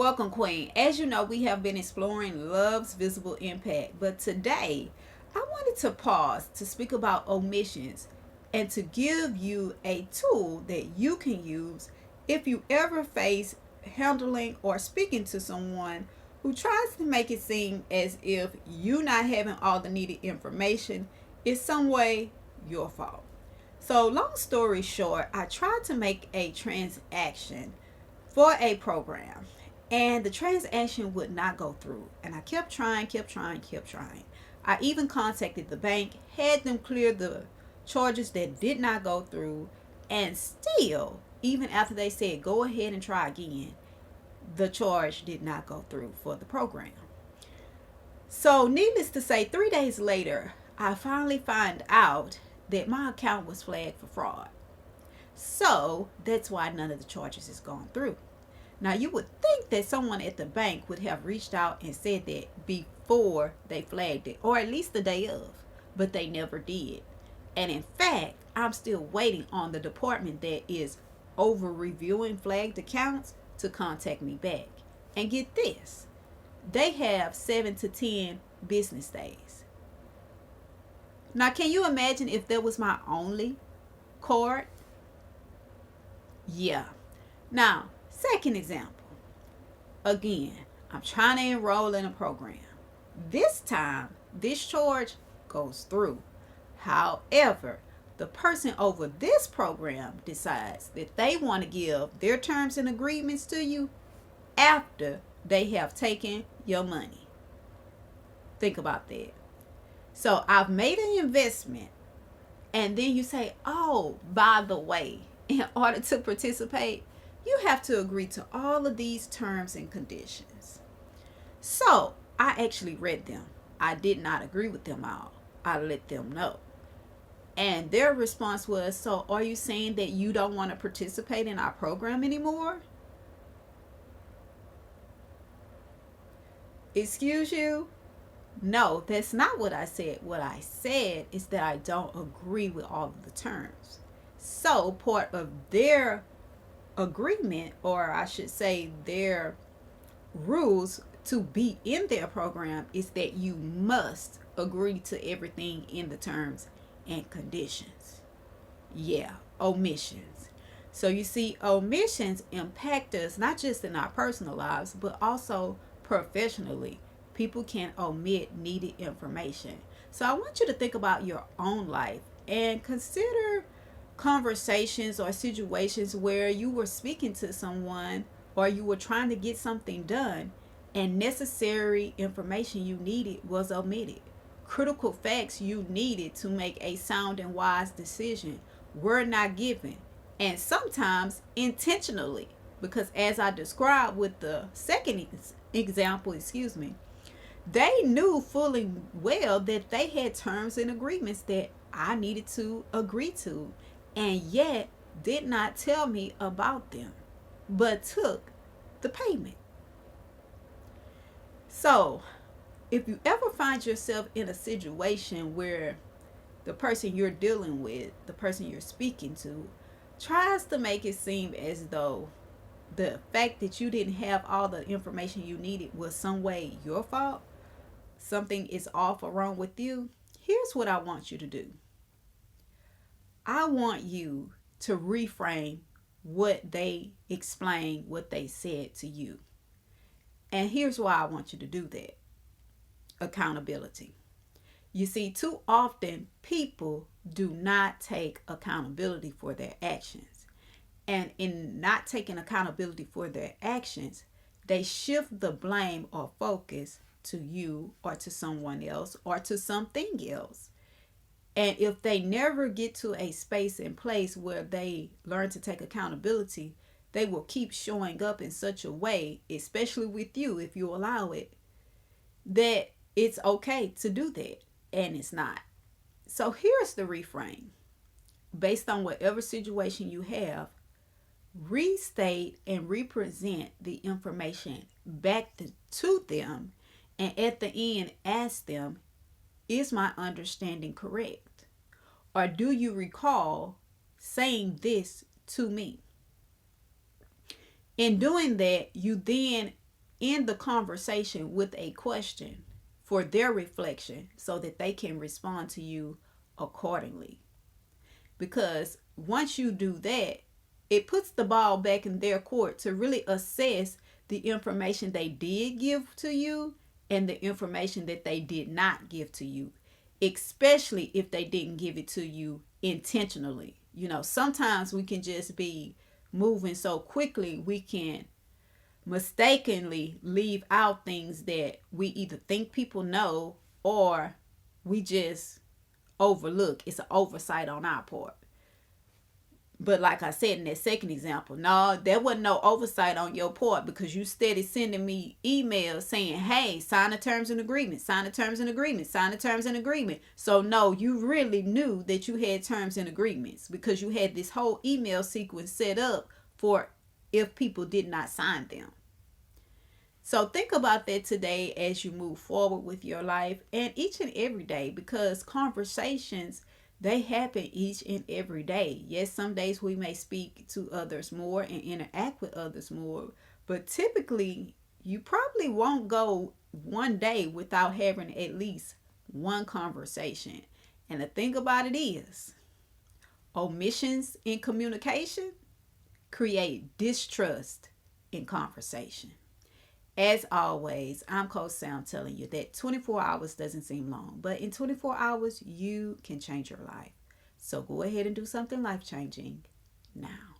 Welcome, Queen. As you know, we have been exploring love's visible impact, but today I wanted to pause to speak about omissions and to give you a tool that you can use if you ever face handling or speaking to someone who tries to make it seem as if you not having all the needed information is some way your fault. So, long story short, I tried to make a transaction for a program and the transaction would not go through. And I kept trying, kept trying, kept trying. I even contacted the bank, had them clear the charges that did not go through, and still, even after they said go ahead and try again, the charge did not go through for the program. So, needless to say, 3 days later, I finally find out that my account was flagged for fraud. So, that's why none of the charges is gone through. Now, you would think that someone at the bank would have reached out and said that before they flagged it, or at least the day of, but they never did. And in fact, I'm still waiting on the department that is over reviewing flagged accounts to contact me back. And get this, they have 7 to 10 business days. Now, can you imagine if that was my only card? Yeah. Now, second example. Again, I'm trying to enroll in a program. This time, this charge goes through. However, the person over this program decides that they want to give their terms and agreements to you after they have taken your money. Think about that. So I've made an investment, and then you say, oh, by the way, in order to participate, you have to agree to all of these terms and conditions. So I actually read them. I did not agree with them all. I let them know. And their response was, so are you saying that you don't want to participate in our program anymore? Excuse you? No, that's not what I said. What I said is that I don't agree with all of the terms. So part of their agreement, or I should say their rules to be in their program, is that you must agree to everything in the terms and conditions. Yeah, omissions. So you see, omissions impact us not just in our personal lives, but also professionally. People can omit needed information. So I want you to think about your own life and consider conversations or situations where you were speaking to someone or you were trying to get something done and necessary information you needed was omitted. Critical facts you needed to make a sound and wise decision were not given, and sometimes intentionally, because as I described with the second example, they knew fully well that they had terms and agreements that I needed to agree to, and yet did not tell me about them, but took the payment. So, if you ever find yourself in a situation where the person you're dealing with, the person you're speaking to, tries to make it seem as though the fact that you didn't have all the information you needed was some way your fault, something is off or wrong with you, here's what I want you to do. I want you to reframe what they explained, what they said to you. And here's why I want you to do that. Accountability. You see, too often people do not take accountability for their actions. And in not taking accountability for their actions, they shift the blame or focus to you or to someone else or to something else. And if they never get to a space and place where they learn to take accountability, they will keep showing up in such a way, especially with you if you allow it, that it's okay to do that. And it's not. So here's the reframe. Based on whatever situation you have, restate and represent the information back to them, and at the end ask them, is my understanding correct? Or do you recall saying this to me? In doing that, you then end the conversation with a question for their reflection so that they can respond to you accordingly. Because once you do that, it puts the ball back in their court to really assess the information they did give to you and the information that they did not give to you, especially if they didn't give it to you intentionally. You know, sometimes we can just be moving so quickly, we can mistakenly leave out things that we either think people know or we just overlook. It's an oversight on our part. But like I said in that second example, no, there wasn't no oversight on your part because you steady sending me emails saying, hey, sign the terms and agreement, sign the terms and agreement, sign the terms and agreement. So no, you really knew that you had terms and agreements because you had this whole email sequence set up for if people did not sign them. So think about that today as you move forward with your life and each and every day, because conversations, they happen each and every day. Yes, some days we may speak to others more and interact with others more, but typically you probably won't go one day without having at least one conversation. And the thing about it is, omissions in communication create distrust in conversation. As always, I'm Coach Sam telling you that 24 hours doesn't seem long, but in 24 hours, you can change your life. So go ahead and do something life changing now.